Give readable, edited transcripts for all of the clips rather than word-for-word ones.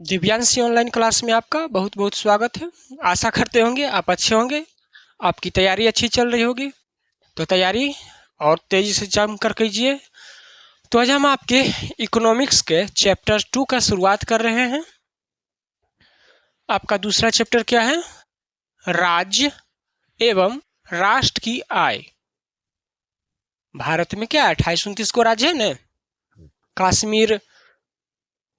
Divyanshi online class में आपका बहुत बहुत स्वागत है। आशा करते होंगे आप अच्छे होंगे, आपकी तैयारी अच्छी चल रही होगी। तो तैयारी और तेजी से जम कर कीजिए। तो आज हम आपके इकोनॉमिक्स के चैप्टर 2 का शुरुआत कर रहे हैं। आपका दूसरा चैप्टर क्या है? राज्य एवं राष्ट्र की आय। भारत में क्या 28-29 को राज्य है न। कश्मीर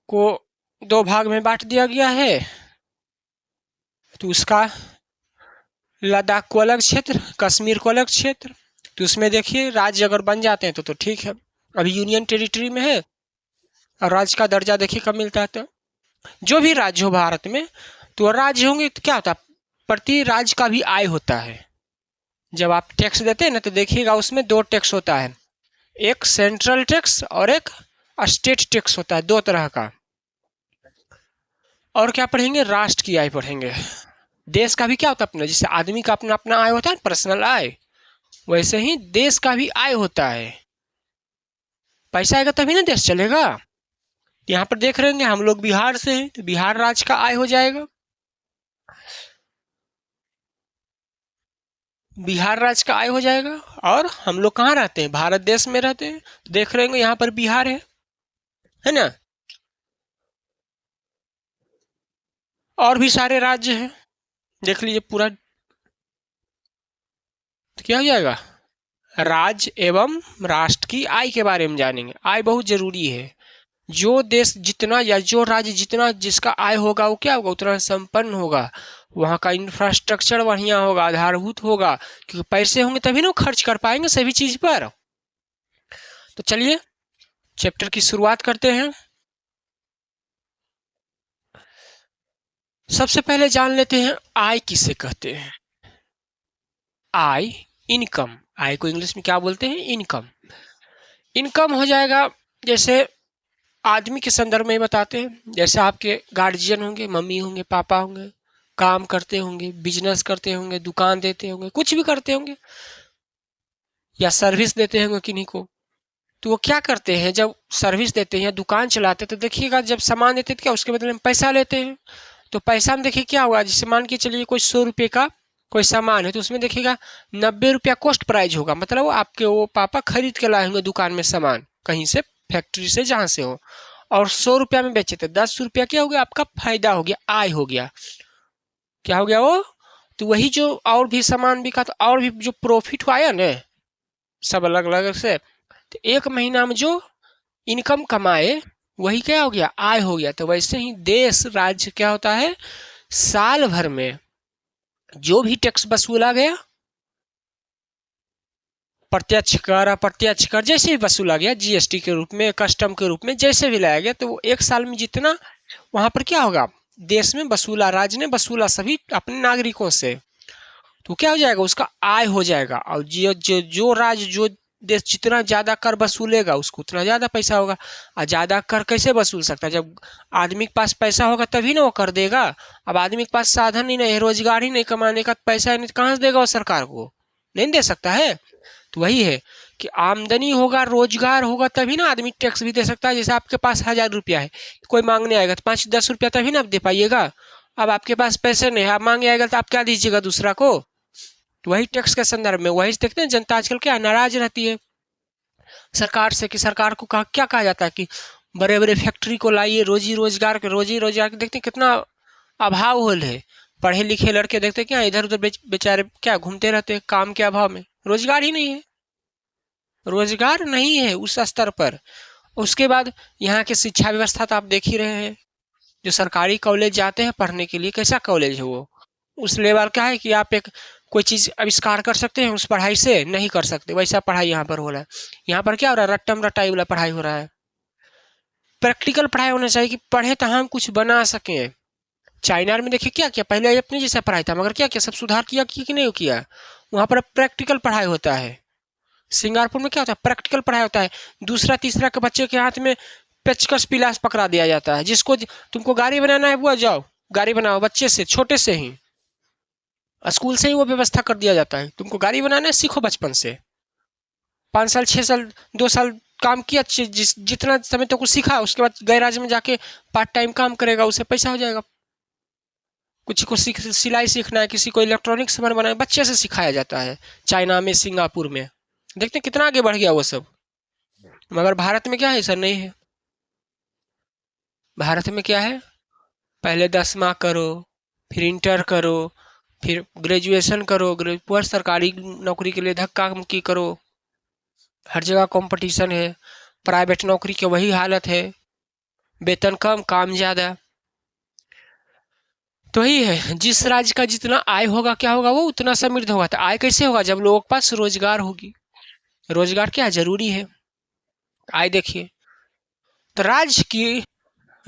को 2 भाग में बांट दिया गया है, तो उसका लद्दाख को अलग क्षेत्र, कश्मीर को अलग क्षेत्र। तो उसमें देखिए राज्य अगर बन जाते हैं तो ठीक है। अभी यूनियन टेरिटरी में है और राज्य का दर्जा देखिए कब मिलता है। तो जो भी राज्य हो भारत में, तो राज्य होंगे तो क्या होता है, प्रति राज्य का भी आय होता है। जब आप टैक्स देते हैं ना, तो देखिएगा उसमें 2 टैक्स होता है, एक सेंट्रल टैक्स और एक स्टेट टैक्स होता है, 2 तरह का। और क्या पढ़ेंगे? राष्ट्र की आय पढ़ेंगे। देश का भी क्या होता है अपना, जैसे आदमी का अपना अपना आय होता है, पर्सनल आय, वैसे ही देश का भी आय होता है। पैसा आएगा तभी ना देश चलेगा। यहाँ पर देख रहे होंगे हम लोग बिहार से हैं, तो बिहार राज्य का आय हो जाएगा। बिहार राज्य का आय हो जाएगा। और हम लोग कहाँ रहते हैं? भारत देश में रहते हैं, तो देख रहे होंगे यहाँ पर बिहार है ना। और भी सारे राज्य हैं, देख लीजिए पूरा। तो क्या हो जाएगा? राज्य एवं राष्ट्र की आय के बारे में जानेंगे। आय बहुत जरूरी है। जो देश जितना या जो राज्य जितना जिसका आय होगा वो क्या होगा, उतना संपन्न होगा। वहाँ का इंफ्रास्ट्रक्चर बढ़िया होगा, आधारभूत होगा, क्योंकि पैसे होंगे तभी ना खर्च कर पाएंगे सभी चीज पर। तो चलिए चैप्टर की शुरुआत करते हैं। सबसे पहले जान लेते हैं आय किसे कहते हैं। आय, इनकम। आय को इंग्लिश में क्या बोलते हैं? इनकम। इनकम हो जाएगा, जैसे आदमी के संदर्भ में बताते हैं, जैसे आपके गार्जियन होंगे, मम्मी होंगे, पापा होंगे, काम करते होंगे, बिजनेस करते होंगे, दुकान देते होंगे, कुछ भी करते होंगे, या सर्विस देते होंगे किन्हीं को। तो वो क्या करते हैं, जब सर्विस देते हैं या दुकान चलाते हैं, तो देखिएगा जब सामान देते हैं तो क्या उसके बदले में पैसा लेते हैं। तो पैसा में देखिए क्या हुआ, जैसे मान के चलिए कोई 100 रुपये का कोई सामान है, तो उसमें देखिएगा 90 रुपया कॉस्ट प्राइस होगा, मतलब आपके वो पापा खरीद के लाए होंगे दुकान में सामान कहीं से, फैक्ट्री से, जहाँ से हो, और 100 रुपया में बेचे थे। 10 रुपया क्या हो गया, आपका फायदा हो गया, आय हो गया। क्या हो गया वो? तो वही जो और भी सामान बिका, तो और भी जो प्रॉफिट आया ना, सब अलग अलग से, तो एक महीना में जो इनकम कमाए वही क्या हो गया, आय हो गया। तो वैसे ही देश राज्य क्या होता है, साल भर में जो भी टैक्स वसूला गया, प्रत्यक्ष कर अप्रत्यक्ष कर जैसे भी वसूला गया, जीएसटी के रूप में, कस्टम के रूप में, जैसे भी लाया गया, तो वो एक साल में जितना वहां पर क्या होगा, देश में वसूला, राज्य ने वसूला सभी अपने नागरिकों से, तो क्या हो जाएगा, उसका आय हो जाएगा। और जो राज्य जो देश जितना ज्यादा कर वसूलेगा उसको उतना ज्यादा पैसा होगा। और ज्यादा कर कैसे वसूल सकता है, जब आदमी के पास पैसा होगा तभी ना वो कर देगा। अब आदमी के पास साधन ही नहीं है, रोजगार ही नहीं, कमाने का पैसा ही नहीं, तो कहाँ से देगा वो सरकार को? नहीं दे सकता है। तो वही है कि आमदनी होगा, रोजगार होगा, तभी ना आदमी टैक्स भी दे सकता है। जैसे आपके पास 1000 रुपया है, कोई मांगने आएगा तो 5-10 रुपया तभी ना आप दे पाइएगा। अब आपके पास पैसे नहीं है, आप मांगे आएगा तो आप क्या दीजिएगा दूसरा को? तो वही टैक्स के संदर्भ में वही देखते हैं, जनता आजकल क्या नाराज रहती है सरकार से, कि सरकार को क्या कहा जाता है कि बड़े बड़े फैक्ट्री को लाइए, रोजी रोजगार के देखते हैं कितना अभाव हो है। पढ़े लिखे लड़के देखते क्या इधर उधर बेचारे क्या घूमते रहते हैं, काम के अभाव में, रोजगार ही नहीं है, रोजगार नहीं है उस स्तर पर। उसके बाद यहाँ की शिक्षा व्यवस्था तो आप देख ही रहे हैं, जो सरकारी कॉलेज जाते हैं पढ़ने के लिए, कैसा कॉलेज है वो? उस लेवल का है कि आप एक कोई चीज आविष्कार कर सकते हैं, उस पढ़ाई से नहीं कर सकते, वैसा पढ़ाई यहाँ पर हो रहा है। यहाँ पर क्या हो रहा है, रट्टम रटाई वाला पढ़ाई हो रहा है। प्रैक्टिकल पढ़ाई होना चाहिए कि पढ़े तो हम कुछ बना सकें। चाइना में देखिए क्या किया, पहले अपने जैसा पढ़ाई था, मगर क्या किया, सब सुधार किया कि नहीं किया। वहां पर प्रैक्टिकल पढ़ाई होता है। सिंगापुर में क्या होता है, प्रैक्टिकल पढ़ाई होता है। दूसरा तीसरा के बच्चे के हाथ में पेचकस पिलास पकड़ा दिया जाता है, जिसको तुमको गाड़ी बनाना है बुआ जाओ गाड़ी बनाओ, बच्चे से, छोटे से ही स्कूल से ही वो व्यवस्था कर दिया जाता है, तुमको गाड़ी बनाना है सीखो बचपन से। 5 साल 6 साल 2 साल काम किया, जितना समय तक वो सीखा, उसके बाद गैर राज्य में जाके पार्ट टाइम काम करेगा, उससे पैसा हो जाएगा। किसी को सिलाई सीखना है, किसी को इलेक्ट्रॉनिक सामान बनाना, बच्चे से सिखाया जाता है, चाइना में, सिंगापुर में। देखते हैं कितना आगे बढ़ गया वो सब। मगर भारत में क्या है, ऐसा नहीं है। भारत में क्या है, पहले 10वां करो, फिर इंटर करो, फिर ग्रेजुएशन करो, फिर सरकारी नौकरी के लिए धक्का मुक्की करो। हर जगह कंपटीशन है। प्राइवेट नौकरी की वही हालत है, वेतन कम, काम ज्यादा। तो ही है, जिस राज्य का जितना आय होगा, क्या होगा, वो उतना समृद्ध होगा। तो आय कैसे होगा, जब लोगों के पास रोजगार होगी। रोजगार क्या जरूरी है। आय देखिए, तो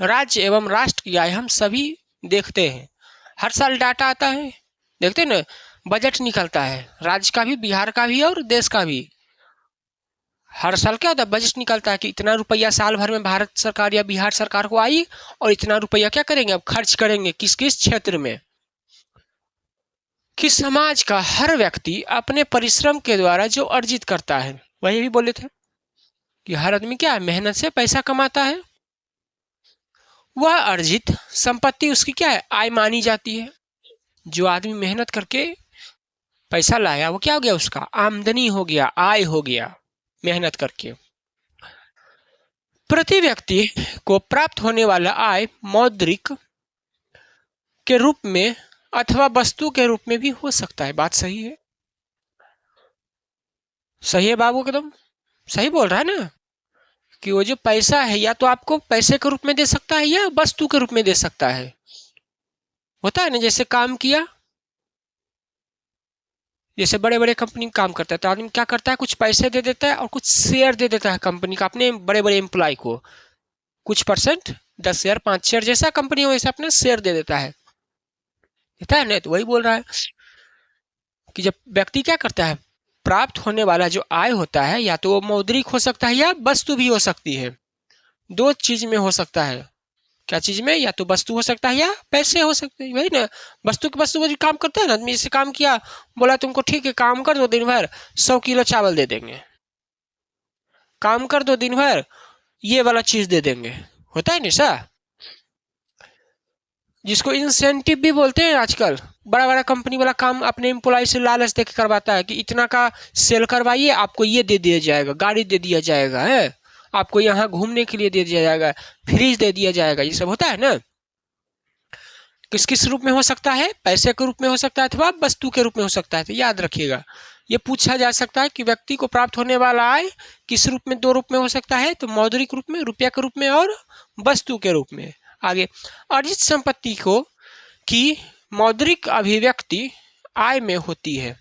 राज्य एवं राष्ट्र की आय हम सभी देखते हैं। हर साल डाटा आता है, देखते हैं ना, बजट निकलता है, राज्य का भी, बिहार का भी और देश का भी। हर साल क्या होता है, बजट निकलता है कि इतना रुपया साल भर में भारत सरकार या बिहार सरकार को आई, और इतना रुपया क्या करेंगे, अब खर्च करेंगे किस किस क्षेत्र में। कि समाज का हर व्यक्ति अपने परिश्रम के द्वारा जो अर्जित करता है, वही भी बोले थे कि हर आदमी क्या है, मेहनत से पैसा कमाता है। वह अर्जित संपत्ति उसकी क्या है, आय मानी जाती है। जो आदमी मेहनत करके पैसा लाया, वो क्या हो गया, उसका आमदनी हो गया, आय हो गया, मेहनत करके। प्रति व्यक्ति को प्राप्त होने वाला आय मौद्रिक के रूप में अथवा वस्तु के रूप में भी हो सकता है। बात सही है, सही है बाबू, एकदम सही बोल रहा है ना, कि वो जो पैसा है, या तो आपको पैसे के रूप में दे सकता है या वस्तु के रूप में दे सकता है। होता है ना, जैसे काम किया, जैसे बड़े बड़े कंपनी में काम करता है, तो आदमी क्या करता है, कुछ पैसे दे देता है और कुछ शेयर दे देता है कंपनी का, अपने बड़े बड़े एम्प्लॉय को कुछ परसेंट, 10 शेयर, 5 शेयर, जैसा कंपनी हो वैसा अपना शेयर दे देता है। देता है ना, तो वही बोल रहा है कि जब व्यक्ति क्या करता है, प्राप्त होने वाला जो आय होता है, या तो वो मौद्रिक हो सकता है या वस्तु भी हो सकती है। दो चीज में हो सकता है। क्या चीज में, या तो वस्तु हो सकता है या पैसे हो सकते हैं, वही ना। वस्तु के वस्तु में जो काम करता है ना आदमी, जैसे काम किया, बोला तुमको ठीक है काम कर दो दिन भर, 100 किलो चावल दे देंगे। काम कर दो दिन भर, ये वाला चीज दे देंगे। होता है निशा, जिसको इंसेंटिव भी बोलते हैं आजकल। बड़ा बड़ा कंपनी वाला काम अपने एम्प्लॉय से लालच देकर करवाता है कि इतना का सेल करवाइए, आपको ये दे दिया जाएगा, गाड़ी दे दिया जाएगा, है आपको यहाँ घूमने के लिए दे दिया जाएगा, फ्रिज दे दिया जाएगा। ये सब होता है ना। किस किस रूप में हो सकता है, पैसे के रूप में हो सकता है अथवा वस्तु के रूप में हो सकता है। तो याद रखिएगा, ये पूछा जा सकता है कि व्यक्ति को प्राप्त होने वाला आय किस रूप में, 2 रूप में हो सकता है, तो मौद्रिक रूप में, रुपया के रूप में, और वस्तु के रूप में। आगे, अर्जित संपत्ति को की मौद्रिक अभिव्यक्ति आय में होती है।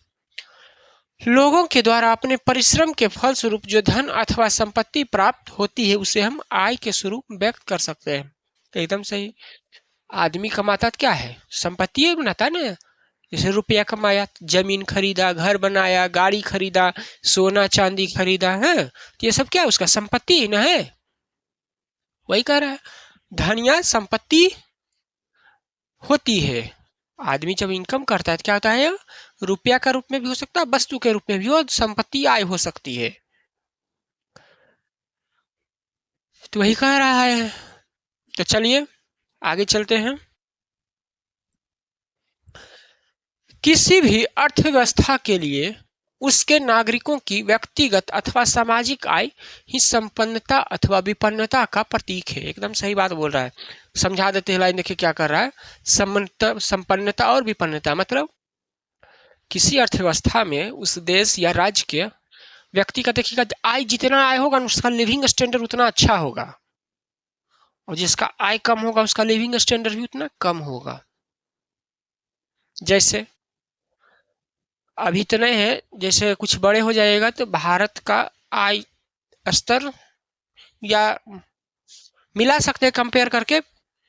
लोगों के द्वारा अपने परिश्रम के फलस्वरूप जो धन अथवा संपत्ति प्राप्त होती है, उसे हम आय के स्वरूप व्यक्त कर सकते हैं। एकदम सही। आदमी कमाता क्या है, संपत्ति बनाता ना। जैसे रुपया कमाया, जमीन खरीदा, घर बनाया, गाड़ी खरीदा, सोना चांदी खरीदा, है तो ये सब क्या है, उसका संपत्ति ना है। वही कह रहा है, धन या संपत्ति होती है। आदमी जब इनकम करता है तो क्या होता है, रुपया का रूप में भी हो सकता है, वस्तु के रूप में भी, और संपत्ति आय हो सकती है। तो वही कह रहा है। तो चलिए आगे चलते हैं। किसी भी अर्थव्यवस्था के लिए उसके नागरिकों की व्यक्तिगत अथवा सामाजिक आय ही संपन्नता अथवा विपन्नता का प्रतीक है। एकदम सही बात बोल रहा है। समझा देते हैं, लाइन देखिए क्या कर रहा है। संपन्नता और विपन्नता मतलब किसी अर्थव्यवस्था में उस देश या राज्य के व्यक्ति का देखिएगा, आय जितना आय होगा उसका लिविंग स्टैंडर्ड उतना अच्छा होगा, और जिसका आय कम होगा उसका लिविंग स्टैंडर्ड भी उतना कम होगा। जैसे अभी तो नहीं है, जैसे कुछ बड़े हो जाएगा तो भारत का आय स्तर या मिला सकते हैं कंपेयर करके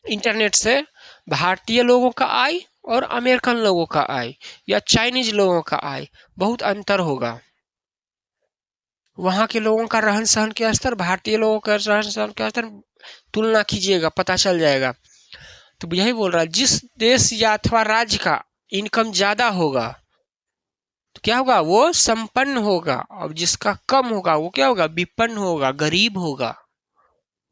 इंटरनेट से, भारतीय लोगों का आय और अमेरिकन लोगों का आय या चाइनीज लोगों का आय बहुत अंतर होगा। वहाँ के लोगों का रहन सहन के स्तर, भारतीय लोगों का रहन सहन के स्तर तुलना कीजिएगा, पता चल जाएगा। तो यही बोल रहा है, जिस देश या अथवा राज्य का इनकम ज्यादा होगा तो क्या होगा, वो संपन्न होगा, और जिसका कम होगा वो क्या होगा, विपन्न होगा, गरीब होगा।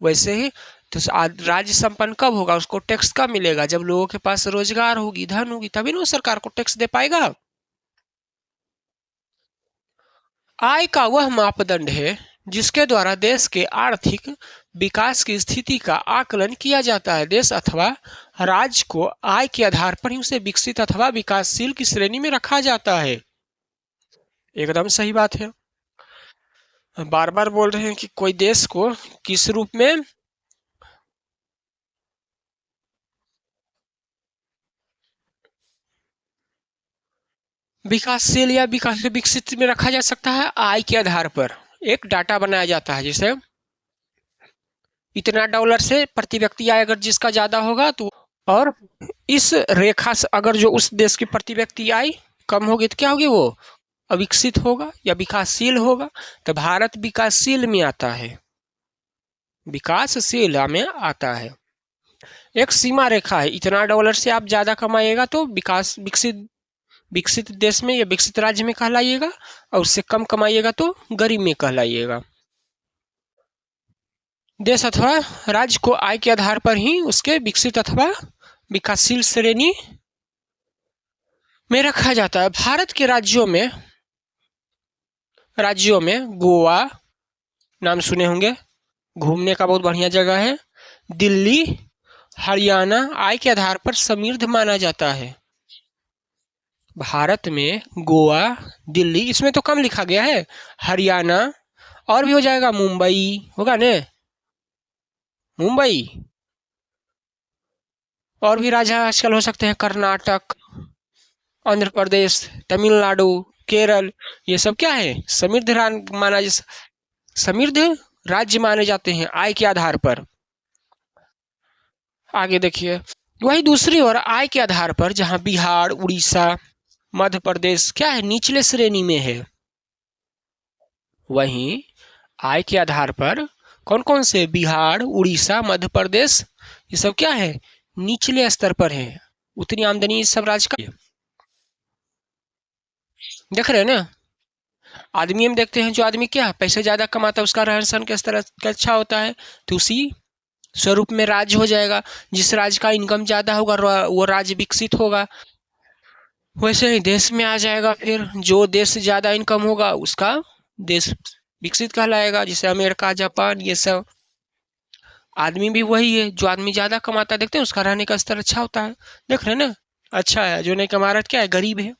वैसे ही तो राज्य संपन्न कब होगा, उसको टैक्स कब मिलेगा, जब लोगों के पास रोजगार होगी, धन होगी, तभी ना वो सरकार को टैक्स दे पाएगा। आय का वह मापदंड है जिसके द्वारा देश के आर्थिक विकास की स्थिति का आकलन किया जाता है। देश अथवा राज्य को आय के आधार पर ही उसे विकसित अथवा विकासशील की श्रेणी में रखा जाता है। एकदम सही बात है। बार बार बोल रहे हैं कि कोई देश को किस रूप में विकासशील या विकास विकसित में रखा जा सकता है, आय के आधार पर एक डाटा बनाया जाता है। जैसे इतना डॉलर से प्रति व्यक्ति आय अगर जिसका ज्यादा होगा तो, और इस रेखा से अगर जो उस देश की प्रति व्यक्ति आय कम होगी तो क्या होगी, वो अविकसित होगा या विकासशील होगा। तो भारत विकासशील में आता है, विकासशील में आता है। एक सीमा रेखा है, इतना डॉलर से आप ज्यादा कमाइएगा तो विकास विकसित विकसित देश में या विकसित राज्य में कहलाइएगा, और उससे कम कमाइएगा तो गरीब में कहलाइएगा। देश अथवा राज्य को आय के आधार पर ही उसके विकसित अथवा विकासशील श्रेणी में रखा जाता है। भारत के राज्यों में गोवा नाम सुने होंगे, घूमने का बहुत बढ़िया जगह है। दिल्ली, हरियाणा आय के आधार पर समृद्ध माना जाता है। भारत में गोवा, दिल्ली, इसमें तो कम लिखा गया है, हरियाणा और भी हो जाएगा, मुंबई होगा ने, मुंबई और भी राज्य आजकल हो सकते हैं, कर्नाटक, आंध्र प्रदेश, तमिलनाडु, केरल, ये सब क्या है, समृद्ध राज्य माने जाते हैं आय के आधार पर। आगे देखिए, वही दूसरी ओर आय के आधार पर जहां बिहार, उड़ीसा, मध्य प्रदेश क्या है, निचले श्रेणी में है, वहीं आय के आधार पर कौन कौन से, बिहार, उड़ीसा, मध्य प्रदेश, ये सब क्या है, निचले स्तर पर है। उतनी आमदनी इस सब राज्य का देख रहे हैं ना। आदमी हम देखते हैं, जो आदमी क्या पैसे ज्यादा कमाता है उसका रहन सहन किस तरह का अच्छा होता है, तो उसी स्वरूप में राज्य हो जाएगा। जिस राज्य का इनकम ज्यादा होगा वो राज्य विकसित होगा। वैसे ही देश में आ जाएगा, फिर जो देश से ज्यादा इनकम होगा उसका देश विकसित कहलाएगा, जैसे अमेरिका, जापान, ये सब। आदमी भी वही है, जो आदमी ज्यादा कमाता है देखते हैं उसका रहने का स्तर अच्छा होता है, देख रहे हैं ना, अच्छा है। जो नहीं कमा रहा क्या है, गरीब है।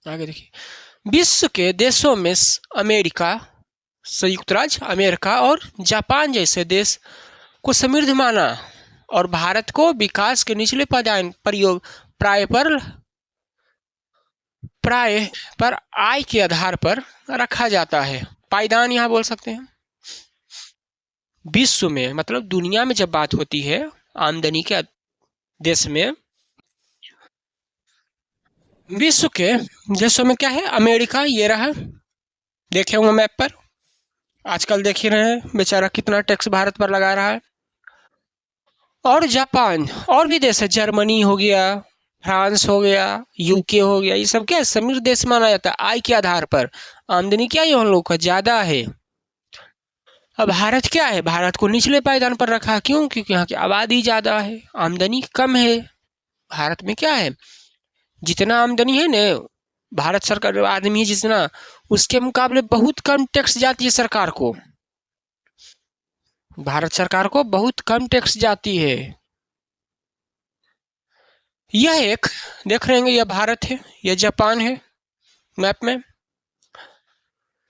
आगे देखिए, विश्व के देशों में अमेरिका, संयुक्त राज्य अमेरिका और जापान जैसे देश को समृद्ध माना, और भारत को विकास के निचले प्राय पर आय के आधार पर रखा जाता है। पायदान यहाँ बोल सकते हैं। विश्व में मतलब दुनिया में जब बात होती है आमदनी के देश में, विश्व के देशों में क्या है, अमेरिका ये रहा, देखे होंगे मैप पर, आजकल देख ही रहे हैं बेचारा कितना टैक्स भारत पर लगा रहा है। और जापान, और भी देश है, जर्मनी हो गया, फ्रांस हो गया, यूके हो गया, ये सब क्या है, समृद्ध देश माना जाता है आय के आधार पर। आमदनी क्या है हम लोग का ज्यादा है। अब भारत क्या है, भारत को निचले पायदान पर रखा, क्यों, क्योंकि यहाँ की आबादी ज्यादा है, आमदनी कम है। भारत में क्या है, जितना आमदनी है ना, भारत सरकार आदमी है जितना, उसके मुकाबले बहुत कम टैक्स जाती है सरकार को, भारत सरकार को बहुत कम टैक्स जाती है। यह एक देख रहे हैं, यह भारत है, यह जापान है मैप में।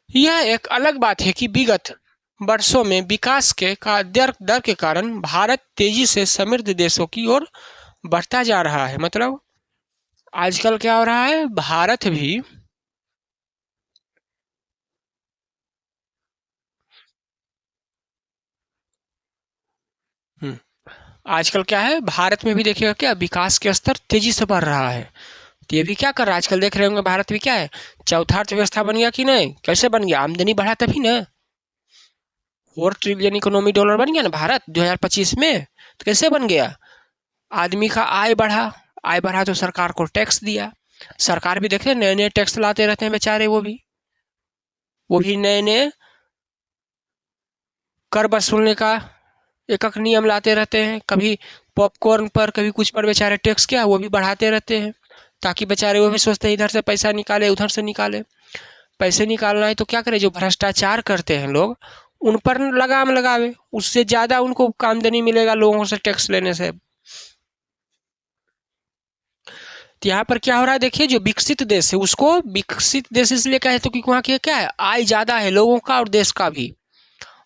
यह एक अलग बात है कि विगत वर्षों में विकास के दर के कारण भारत तेजी से समृद्ध देशों की ओर बढ़ता जा रहा है। मतलब आजकल क्या हो रहा है, भारत भी आजकल क्या है, भारत में भी देखिएगा क्या विकास के स्तर तेजी से बढ़ रहा है। तो ये भी क्या कर रहा है, आजकल देख रहे होंगे भारत भी क्या है, चौथा अर्थव्यवस्था बन गया कि नहीं, कैसे बन गया, आमदनी बढ़ा तभी ना, 4 ट्रिलियन इकोनॉमी डॉलर बन गया ना भारत 2025 में। तो कैसे बन गया, आदमी का आय बढ़ा, आय बढ़ा तो सरकार को टैक्स दिया। सरकार भी देखते नए नए टैक्स लाते रहते हैं बेचारे, वो भी नए नए कर वसूलने का एक एक नियम लाते रहते हैं। कभी पॉपकॉर्न पर, कभी कुछ पर बेचारे टैक्स क्या वो भी बढ़ाते रहते हैं, ताकि बेचारे वो भी सोचते हैं इधर से पैसा निकाले उधर से निकाले। पैसे निकालना है तो क्या करें, जो भ्रष्टाचार करते हैं लोग उन पर लगाम लगावे, उससे ज़्यादा उनको आमदनी मिलेगा लोगों से टैक्स लेने से। तो यहाँ पर क्या हो रहा है देखिए, जो विकसित देश है उसको विकसित देश इसलिए कहे तो क्योंकि वहाँ की क्या है, आय ज़्यादा है लोगों का और देश का भी।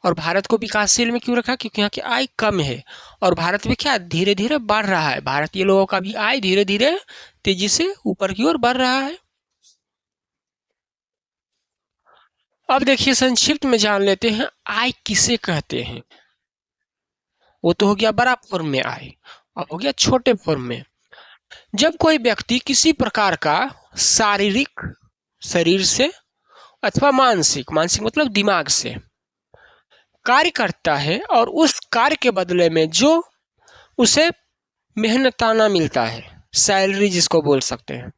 और भारत को विकासशील में क्यों रखा, क्योंकि यहाँ की आय कम है और भारत में क्या धीरे धीरे बढ़ रहा है, भारतीय लोगों का भी आय धीरे धीरे तेजी से ऊपर की ओर बढ़ रहा है। अब देखिए संक्षिप्त में जान लेते हैं आय किसे कहते हैं। वो तो हो गया बड़ा फॉर्म में आय, अब हो गया छोटे फॉर्म में। जब कोई व्यक्ति किसी प्रकार का शारीरिक, शरीर से अथवा मानसिक, मानसिक मतलब दिमाग से कार्य करता है और उस कार्य के बदले में जो उसे मेहनताना मिलता है, सैलरी जिसको बोल सकते हैं,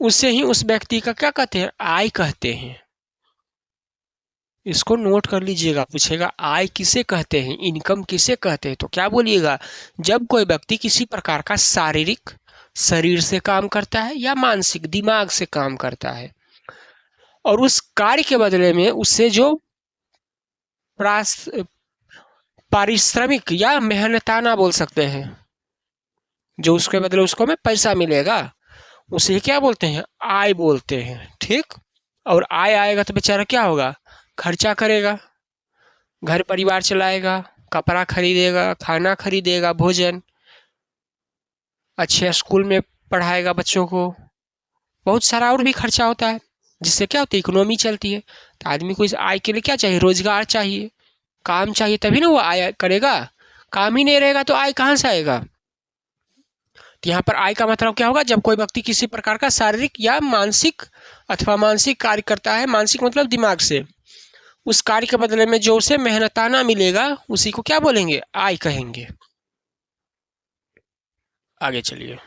उसे ही उस व्यक्ति का क्या कहते हैं, आय कहते हैं। इसको नोट कर लीजिएगा, पूछेगा आय किसे कहते हैं, इनकम किसे कहते हैं, तो क्या बोलिएगा, जब कोई व्यक्ति किसी प्रकार का शारीरिक, शरीर से काम करता है या मानसिक, दिमाग से काम करता है और उस कार्य के बदले में उससे जो पारिश्रमिक या मेहनताना बोल सकते हैं, जो उसके बदले उसको में पैसा मिलेगा, उसे क्या बोलते हैं, आय बोलते हैं। ठीक, और आय आएगा तो बेचारा क्या होगा, खर्चा करेगा, घर परिवार चलाएगा, कपड़ा खरीदेगा, खाना खरीदेगा, भोजन, अच्छे स्कूल में पढ़ाएगा बच्चों को, बहुत सारा और भी खर्चा होता है, जिससे क्या होती है, इकोनॉमी चलती है। तो आदमी को इस आय के लिए क्या चाहिए, रोजगार चाहिए, काम चाहिए, तभी ना वो आय करेगा। काम ही नहीं रहेगा तो आय कहाँ से आएगा। तो यहाँ पर आय का मतलब क्या होगा, जब कोई व्यक्ति किसी प्रकार का शारीरिक या मानसिक अथवा मानसिक कार्य करता है, मानसिक मतलब दिमाग से, उस कार्य के बदले में जो उसे मेहनताना मिलेगा उसी को क्या बोलेंगे, आय कहेंगे। आगे चलिए।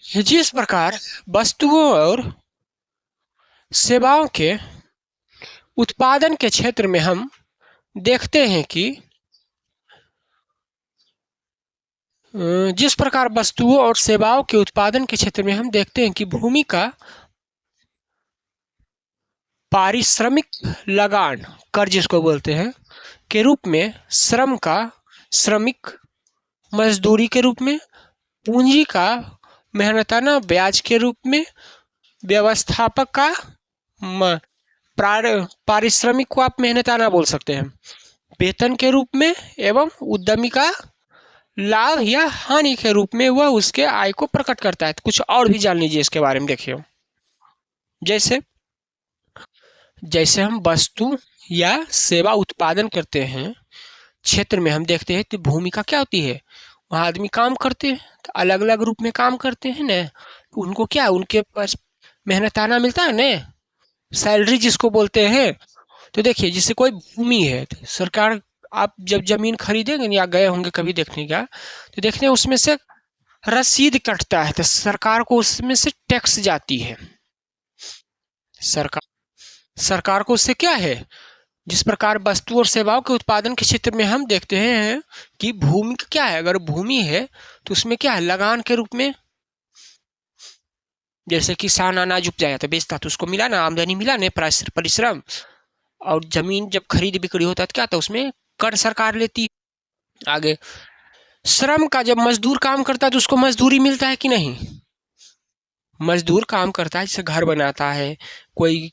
जिस प्रकार वस्तुओं और सेवाओं के उत्पादन के क्षेत्र में हम देखते हैं कि जिस प्रकार वस्तुओं और सेवाओं के उत्पादन के क्षेत्र में हम देखते हैं कि भूमि का पारिश्रमिक लगान, कर जिसको बोलते हैं, के रूप में, श्रम का श्रमिक मजदूरी के रूप में, पूंजी का मेहनताना ब्याज के रूप में, व्यवस्थापक का पारिश्रमिक को आप मेहनताना बोल सकते हैं, वेतन के रूप में, एवं उद्यमी का लाभ या हानि के रूप में वह उसके आय को प्रकट करता है। तो कुछ और भी जान लीजिए इसके बारे में। देखिए, जैसे जैसे हम वस्तु या सेवा उत्पादन करते हैं क्षेत्र में, हम देखते हैं तो भूमिका क्या होती है, वहाँ आदमी काम करते हैं, तो अलग अलग रूप में काम करते हैं ना, तो उनको क्या, उनके पास मेहनताना मिलता है ना, सैलरी जिसको बोलते हैं। तो देखिए, जिससे कोई भूमि है, तो सरकार, आप जब जमीन खरीदेंगे या गए होंगे कभी देखने का, तो देखते हैं उसमें से रसीद कटता है, तो सरकार को उसमें से टैक्स जाती है। सरकार को उससे क्या है, जिस प्रकार वस्तु और सेवाओं के उत्पादन के क्षेत्र में हम देखते हैं कि भूमि क्या है, अगर भूमि है तो उसमें क्या है, लगान के रूप में, जैसे किसान अनाज उपजाया तो बेचता तो उसको मिला ना, आमदनी मिला ना, परिश्रम। और जमीन जब खरीद बिक्री होता है तो क्या था, उसमें कर सरकार लेती। आगे श्रम का, जब मजदूर काम करता है तो उसको मजदूरी मिलता है कि नहीं, मजदूर काम करता है, जैसे घर बनाता है, कोई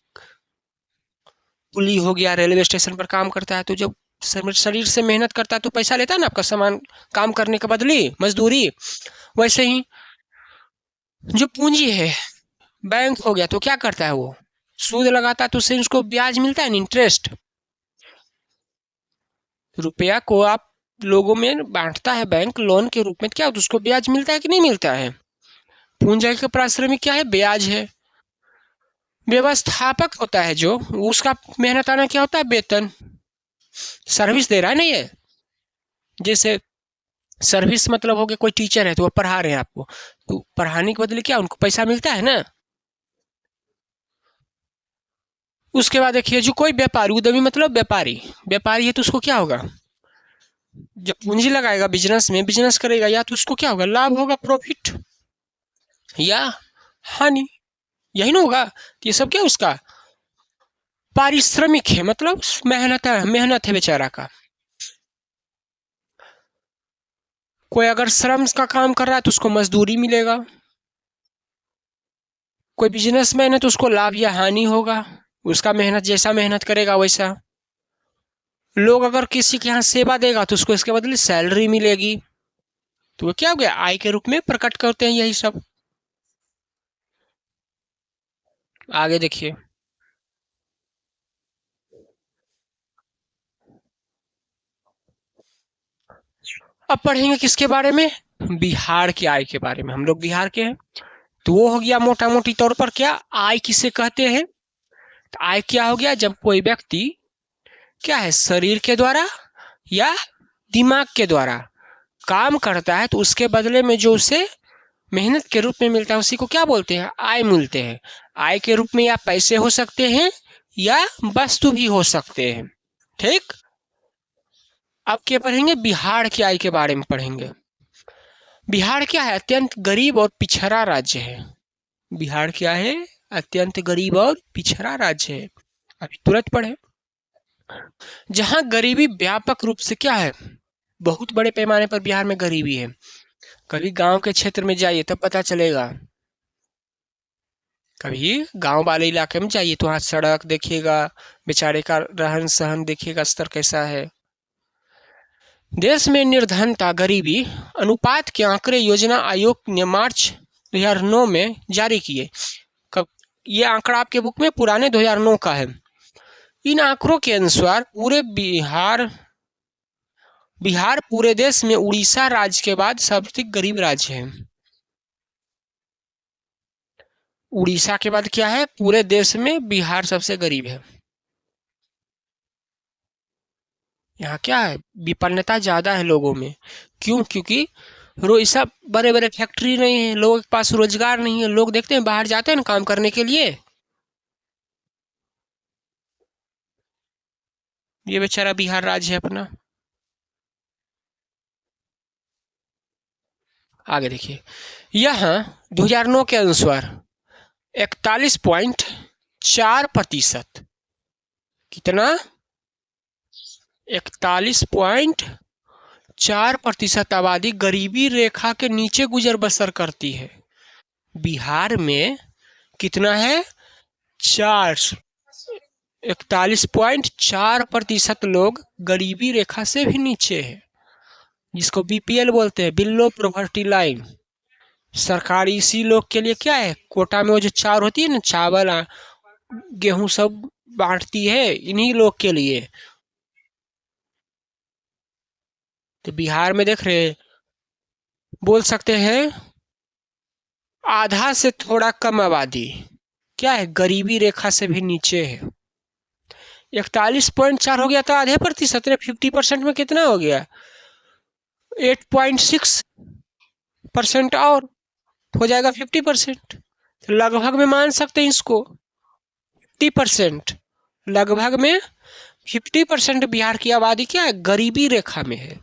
कुली हो गया, रेलवे स्टेशन पर काम करता है, तो जब शरीर से मेहनत करता है तो पैसा लेता है ना आपका सामान काम करने के बदले, मजदूरी। वैसे ही जो पूंजी है, बैंक हो गया, तो क्या करता है, वो सूद लगाता है, तो उससे उसको ब्याज मिलता है, इंटरेस्ट। रुपया को आप लोगों में बांटता है बैंक लोन के रूप में, क्या उसको ब्याज मिलता है कि नहीं मिलता है। पूंजी का पारिश्रमिक क्या है, ब्याज है। व्यवस्थापक होता है जो, उसका मेहनताना क्या होता है, वेतन। सर्विस दे रहा है ना ये। जैसे सर्विस मतलब हो गया, कोई टीचर है तो वो पढ़ा रहे हैं आपको, तो पढ़ाने के बदले क्या उनको पैसा मिलता है ना। उसके बाद देखिए, जो कोई व्यापारी, उद्यमी मतलब व्यापारी, व्यापारी है तो उसको क्या होगा, जब पूंजी लगाएगा बिजनेस में, बिजनेस करेगा, या तो उसको क्या होगा, लाभ होगा, प्रॉफिट, या हानि, यही ना होगा। तो ये सब क्या उसका पारिश्रमिक है, मतलब मेहनत है, मेहनत है बेचारा का। कोई अगर श्रम का काम कर रहा है तो उसको मजदूरी मिलेगा। कोई बिजनेसमैन है तो उसको लाभ या हानि होगा, उसका मेहनत, जैसा मेहनत करेगा वैसा। लोग अगर किसी के यहाँ सेवा देगा तो उसको इसके बदले सैलरी मिलेगी। तो वो क्या हो गया, आय के रूप में प्रकट करते हैं यही सब। आगे देखिए, अब पढ़ेंगे किसके बारे में, बिहार की आय के बारे में। हम लोग बिहार के हैं, तो वो हो गया मोटा मोटी तौर पर क्या, आय किसे कहते हैं। तो आय क्या हो गया, जब कोई व्यक्ति क्या है, शरीर के द्वारा या दिमाग के द्वारा काम करता है, तो उसके बदले में जो उसे मेहनत के रूप में मिलता है, उसी को क्या बोलते हैं, आय मिलते हैं। आय के रूप में या पैसे हो सकते हैं या वस्तु भी हो सकते हैं। ठीक। अब क्या पढ़ेंगे, बिहार की आय के बारे में पढ़ेंगे। बिहार क्या है, अत्यंत गरीब और पिछड़ा राज्य है। बिहार क्या है, अत्यंत गरीब और पिछड़ा राज्य है। अभी तुरंत पढ़े। जहां गरीबी व्यापक रूप से क्या है, बहुत बड़े पैमाने पर बिहार में गरीबी है। कभी गांव के क्षेत्र में जाइए तब पता चलेगा, कभी गांव वाले इलाके में जाइए तो वहाँ सड़क देखिएगा, बेचारे का रहन सहन देखिएगा, स्तर कैसा है। देश में निर्धनता गरीबी अनुपात के आंकड़े योजना आयोग ने मार्च 2009 में जारी किए। कब, ये आंकड़ा आपके बुक में पुराने 2009 का है। इन आंकड़ों के अनुसार पूरे बिहार पूरे देश में उड़ीसा राज्य के बाद सबसे गरीब राज्य है। उड़ीसा के बाद क्या है, पूरे देश में बिहार सबसे गरीब है। यहाँ क्या है, विपन्नता ज्यादा है लोगों में। क्यों, क्योंकि ऐसा बड़े बड़े फैक्ट्री नहीं है, लोगों के पास रोजगार नहीं है। लोग देखते हैं बाहर जाते हैं ना काम करने के लिए, ये बेचारा बिहार राज्य है अपना। आगे देखिए, यहाँ 2009 के अनुसार 41.4%, कितना, 41.4% आबादी गरीबी रेखा के नीचे गुजर बसर करती है। बिहार में कितना है, 41.4% लोग गरीबी रेखा से भी नीचे है, जिसको बीपीएल बोलते हैं, बिलो पॉवर्टी लाइन। सरकार इसी लोग के लिए क्या है, कोटा में वो जो चावल होती है ना, चावल गेहूं सब बांटती है इन्हीं लोग के लिए। तो बिहार में देख रहे, बोल सकते हैं आधा से थोड़ा कम आबादी क्या है, गरीबी रेखा से भी नीचे है। 41.4 हो गया तो आधे प्रतिशत, 50% में कितना हो गया, 8.6% और हो जाएगा 50%। तो लगभग में मान सकते हैं इसको 50%, लगभग में 50% बिहार की आबादी क्या है, गरीबी रेखा में है।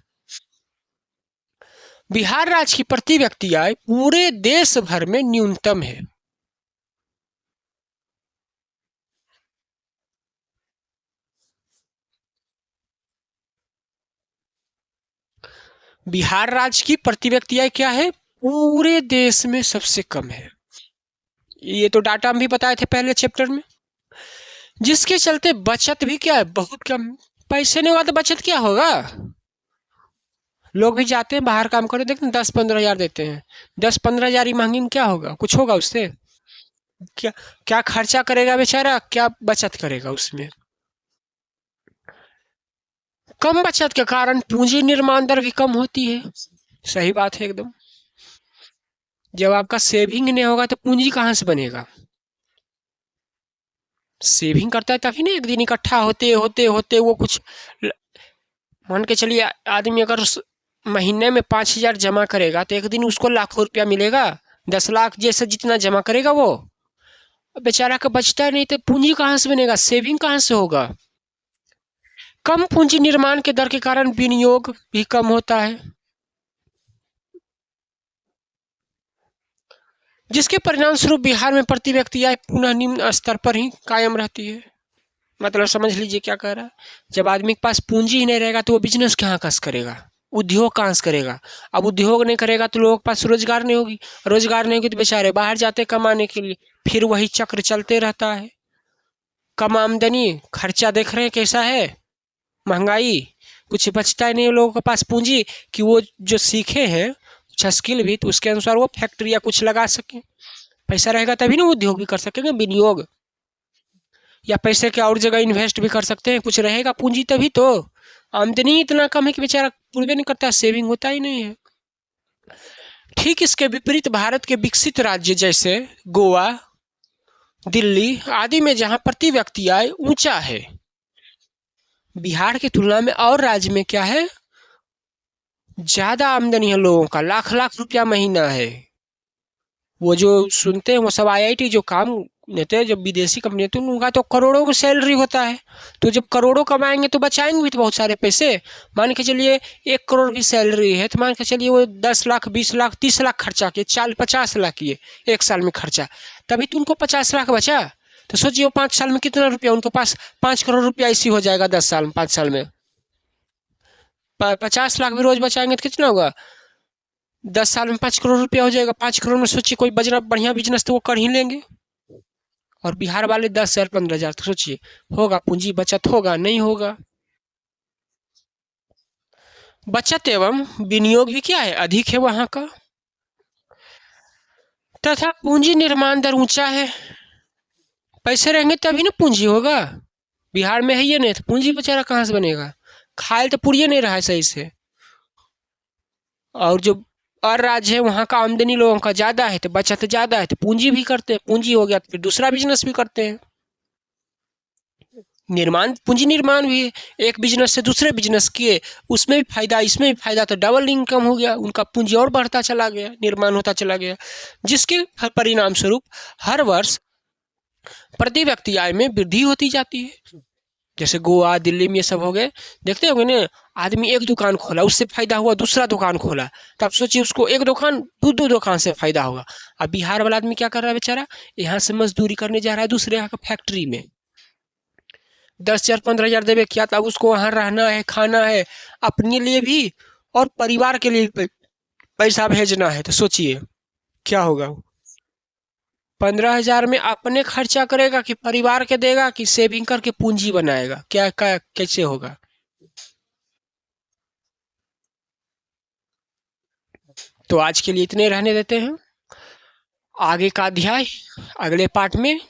बिहार राज्य की प्रति व्यक्ति आय पूरे देश भर में न्यूनतम है। बिहार राज्य की प्रति व्यक्ति आय क्या है, पूरे देश में सबसे कम है। ये तो डाटा हम भी बताए थे पहले चैप्टर में। जिसके चलते बचत भी क्या है, बहुत कम। पैसे नहीं होगा तो बचत क्या होगा। लोग भी जाते हैं बाहर काम करते, देखते हैं 10-15 हजार देते हैं, 10-15 हजार ही महंगी में क्या होगा, कुछ होगा उससे, क्या क्या खर्चा करेगा बेचारा, क्या बचत करेगा उसमें। कम बचत के कारण पूंजी निर्माण दर भी कम होती है। सही बात है एकदम। जब आपका सेविंग नहीं होगा तो पूंजी कहाँ से बनेगा। सेविंग करता है तभी ना एक दिन इकट्ठा होते होते होते वो कुछ मान के चलिए आदमी अगर महीने में 5,000 जमा करेगा तो एक दिन उसको लाखों रुपया मिलेगा। 10 लाख जैसे जितना जमा करेगा वो बेचारा का बचता नहीं तो पूंजी कहाँ से बनेगा, सेविंग कहाँ से होगा। कम पूंजी निर्माण के दर के कारण विनियोग भी कम होता है, जिसके परिणाम स्वरूप बिहार में प्रति व्यक्ति आय पुनः निम्न स्तर पर ही कायम रहती है। मतलब समझ लीजिए क्या कह रहा है, जब आदमी के पास पूंजी ही नहीं रहेगा तो वो बिजनेस कहाँ कस करेगा, उद्योग कहाँ से करेगा। अब उद्योग नहीं करेगा तो लोगों के पास रोजगार नहीं होगी, रोजगार नहीं होगी तो बेचारे बाहर जाते कमाने के लिए, फिर वही चक्र चलते रहता है। कम आमदनी, खर्चा देख रहे हैं कैसा है, महंगाई, कुछ बचता ही नहीं लोगों के पास पूंजी कि वो जो सीखे हैं कुछ स्किल भी तो उसके अनुसार वो फैक्ट्री या कुछ लगा सकें। पैसा रहेगा तभी ना उद्योग भी कर सकेंगे, विनियोग, या पैसे के और जगह इन्वेस्ट भी कर सकते हैं। कुछ रहेगा पूंजी तभी तो। आमदनी इतना कम है कि बेचारा पूरे नहीं करता, सेविंग होता ही नहीं है। ठीक इसके विपरीत भारत के विकसित राज्य जैसे गोवा, दिल्ली आदि में जहां प्रति व्यक्ति आय ऊंचा है, बिहार की तुलना में और राज्य में क्या है, ज्यादा आमदनी है लोगों का, लाख लाख रुपया महीना है। वो जो सुनते हैं वो सब IIT जो काम लेते हैं, जब विदेशी कंपनी होती है उनका तो करोड़ों में सैलरी होता है। तो जब करोड़ों कमाएंगे तो बचाएंगे भी तो बहुत सारे पैसे। मान के चलिए 1 करोड़ की सैलरी है तो मान के चलिए वो 10 लाख 20 लाख 30 लाख खर्चा किए, 50 लाख किए एक साल में खर्चा, तभी तो उनको 50 लाख बचा। तो सोचिए वो 5 साल में कितना रुपया उनके पास, 5 करोड़ रुपया ऐसी हो जाएगा 10 साल में, 5 साल में 50 लाख भी रोज बचाएंगे तो कितना होगा, 10 साल में 5 करोड़ रुपया हो जाएगा। 5 करोड़ में सोचिए कोई बजना बढ़िया बिजनेस तो वो कर ही लेंगे। और बिहार वाले 10,000 15,000, तो सोचिए होगा पूंजी बचत होगा नहीं होगा। बचत एवं विनियोग भी क्या है, अधिक है वहां का, तथा पूंजी निर्माण दर ऊंचा है। पैसे रहेंगे तभी ना पूंजी होगा, बिहार में है ये नहीं तो पूंजी बेचारा कहाँ से बनेगा, खाए तो पुड़िए नहीं रहा है सही से। और जो और राज्य है वहाँ का आमदनी लोगों का ज़्यादा है तो बचत ज़्यादा है तो पूंजी भी करते हैं, पूंजी हो गया तो फिर दूसरा बिजनेस भी करते हैं। निर्माण, पूंजी निर्माण भी है, एक बिजनेस से दूसरे बिजनेस किए, उसमें भी फायदा इसमें भी फायदा, तो डबल इनकम हो गया, उनका पूंजी और बढ़ता चला गया, निर्माण होता चला गया, जिसके परिणाम स्वरूप हर वर्ष प्रति व्यक्ति आय में वृद्धि होती जाती है। जैसे गोवा दिल्ली में ये सब हो गए, देखते होंगे ना, आदमी एक दुकान खोला उससे फायदा हुआ, दूसरा दुकान खोला, तब सोचिए उसको एक दुकान दो दुकान से फायदा होगा। अब बिहार वाला आदमी क्या कर रहा है बेचारा, यहाँ से मजदूरी करने जा रहा है दूसरे यहाँ का फैक्ट्री में, 10,000 15,000 देवे क्या, तब उसको वहाँ रहना है, खाना है, अपने लिए भी और परिवार के लिए पैसा भेजना है, तो सोचिए क्या होगा। 15,000 में अपने खर्चा करेगा कि परिवार के देगा कि सेविंग करके पूंजी बनाएगा, क्या कैसे होगा। तो आज के लिए इतने रहने देते हैं, आगे का अध्याय अगले पार्ट में,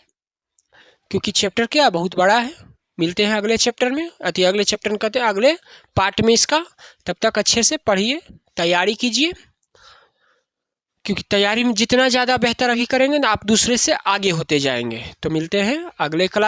क्योंकि चैप्टर क्या बहुत बड़ा है। मिलते हैं अगले चैप्टर में, अगले चैप्टर में कहते हैं अगले पार्ट में इसका। तब तक अच्छे से पढ़िए, तैयारी कीजिए, क्योंकि तैयारी में जितना ज़्यादा बेहतर अभी करेंगे ना आप दूसरे से आगे होते जाएंगे। तो मिलते हैं अगले क्लास।